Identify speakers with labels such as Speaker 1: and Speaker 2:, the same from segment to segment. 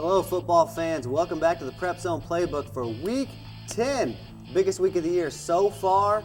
Speaker 1: Hello, football fans. Welcome back to the PrepZone Playbook for Week 10. Biggest week of the year so far.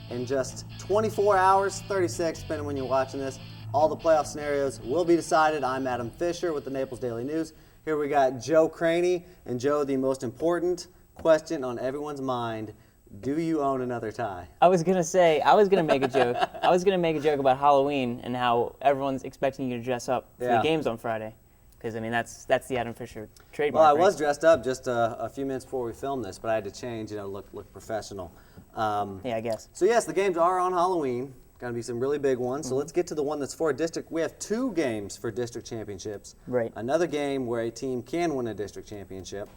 Speaker 1: In just 24 hours, 36, depending when you're watching this, all the playoff scenarios will be decided. I'm Adam Fisher with the Naples Daily News. Here we got Joe Cranney. And Joe, the most important question on everyone's mind, do you own another tie?
Speaker 2: I was going to make a joke. I was going to make a joke about Halloween and how everyone's expecting you to dress up for the games on Friday. Because, I mean, that's the Adam Fisher trademark.
Speaker 1: Well, I was dressed up just a few minutes before we filmed this, but I had to change, look professional.
Speaker 2: Yeah, I guess.
Speaker 1: So, yes, the games are on Halloween. Going to be some really big ones. So let's get to the one that's for a district. We have 2 games for district championships.
Speaker 2: Right.
Speaker 1: Another game where a team can win a district championship.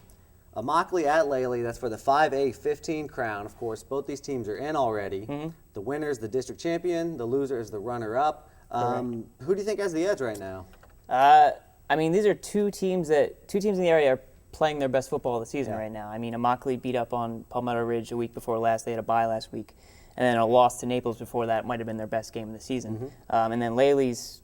Speaker 1: Immokalee at Lely, that's for the 5A-15 crown. Of course, both these teams are in already. The winner is the district champion. The loser is the runner-up. Who do you think has the edge right now?
Speaker 2: I mean, these are two teams in the area are playing their best football of the season right now. I mean, Immokalee beat up on Palmetto Ridge a week before last. They had a bye last week. And then a loss to Naples before that might have been their best game of the season. And then Lely's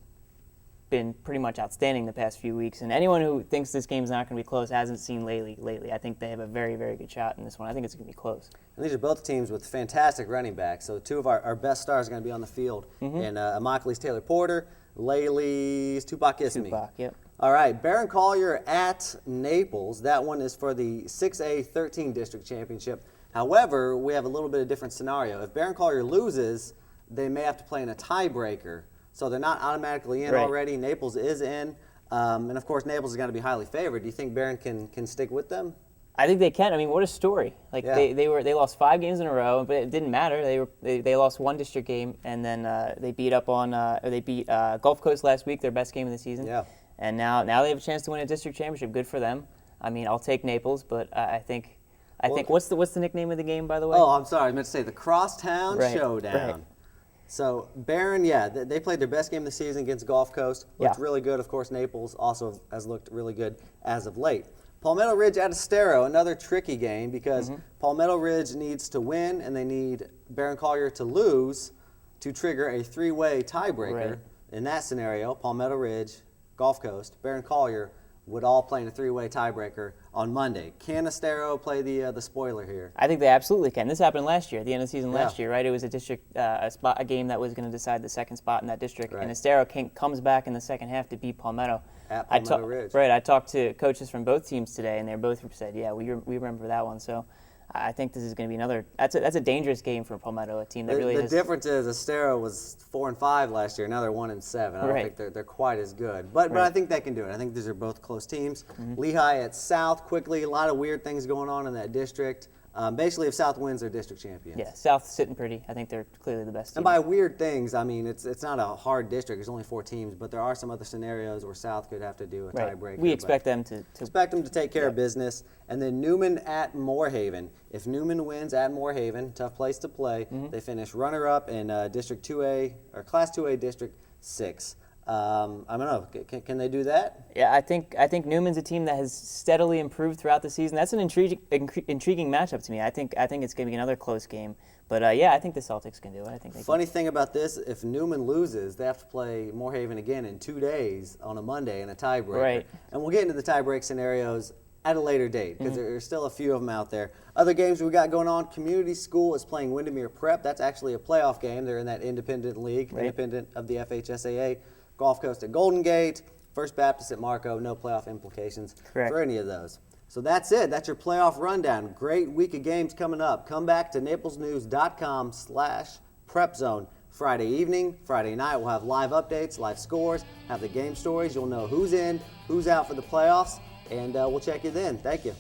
Speaker 2: been pretty much outstanding the past few weeks. And anyone who thinks this game's not going to be close hasn't seen Lely lately. I think they have a very, very good shot in this one. I think it's going to be close. And
Speaker 1: these are both teams with fantastic running backs. So 2 of our best stars are going to be on the field. And Immokalee's Taylor Porter, Lely's Tupac Ismi.
Speaker 2: Tupac, yep.
Speaker 1: All right, Barron Collier at Naples. That one is for the 6A-13 district championship. However, we have a little bit of different scenario. If Barron Collier loses, they may have to play in a tiebreaker. So they're not automatically in already. Naples is in. And, of course, Naples is going to be highly favored. Do you think Barron can stick with them?
Speaker 2: I think they can. I mean, what a story! Like they lost 5 games in a row, but it didn't matter. They lost 1 district game, and then they beat Gulf Coast last week, their best game of the season.
Speaker 1: Yeah.
Speaker 2: And now they have a chance to win a district championship. Good for them. I mean, I'll take Naples, but I think what's the nickname of the game, by the way?
Speaker 1: Oh, I'm sorry. I meant to say the Crosstown Showdown.
Speaker 2: Right.
Speaker 1: So Barron, they played their best game of the season against Gulf Coast. Looked really good. Of course, Naples also has looked really good as of late. Palmetto Ridge at Estero, another tricky game because Palmetto Ridge needs to win and they need Barron Collier to lose to trigger a 3-way tiebreaker.
Speaker 2: Right.
Speaker 1: In that scenario, Palmetto Ridge, Gulf Coast, Barron Collier would all play in a 3-way tiebreaker on Monday. Can Estero play the spoiler here?
Speaker 2: I think they absolutely can. This happened last year, at the end of the season last year, right? It was a district a game that was going to decide the second spot in that district, and Estero comes back in the second half to beat Palmetto.
Speaker 1: At Palmetto Ridge.
Speaker 2: Right. I talked to coaches from both teams today, and they both said, "Yeah, we remember that one." So I think this is going to be another. That's a dangerous game for Palmetto, a team that really.
Speaker 1: The difference is Estero was 4-5 last year. Now they're 1-7. I don't think they're quite as good, but I think they can do it. I think these are both close teams. Lehigh at South quickly. A lot of weird things going on in that district. Basically, if South wins, they're district champions.
Speaker 2: Yeah, South's sitting pretty. I think they're clearly the best team.
Speaker 1: And by weird things, I mean it's not a hard district. There's only 4 teams, but there are some other scenarios where South could have to do a tiebreaker.
Speaker 2: We expect them to
Speaker 1: take care of business. And then Newman at Moorhaven. If Newman wins at Moorhaven, tough place to play. They finish runner-up in District 2A or Class 2A District 6. I don't know. Can they do that?
Speaker 2: Yeah, I think Newman's a team that has steadily improved throughout the season. That's an intriguing matchup to me. I think it's going to be another close game. But I think the Celtics can do it. I think they
Speaker 1: Funny thing about this, if Newman loses, they have to play Moorhaven again in 2 days on a Monday in a tiebreaker.
Speaker 2: Right.
Speaker 1: And we'll get into the tiebreak scenarios at a later date because there's still a few of them out there. Other games we got going on, Community School is playing Windermere Prep. That's actually a playoff game. They're in that independent league, independent of the FHSAA. Gulf Coast at Golden Gate, First Baptist at Marco, no playoff implications for any of those. So that's it. That's your playoff rundown. Great week of games coming up. Come back to naplesnews.com/PrepZone Friday evening. Friday night we'll have live updates, live scores, have the game stories. You'll know who's in, who's out for the playoffs, and we'll check you then. Thank you.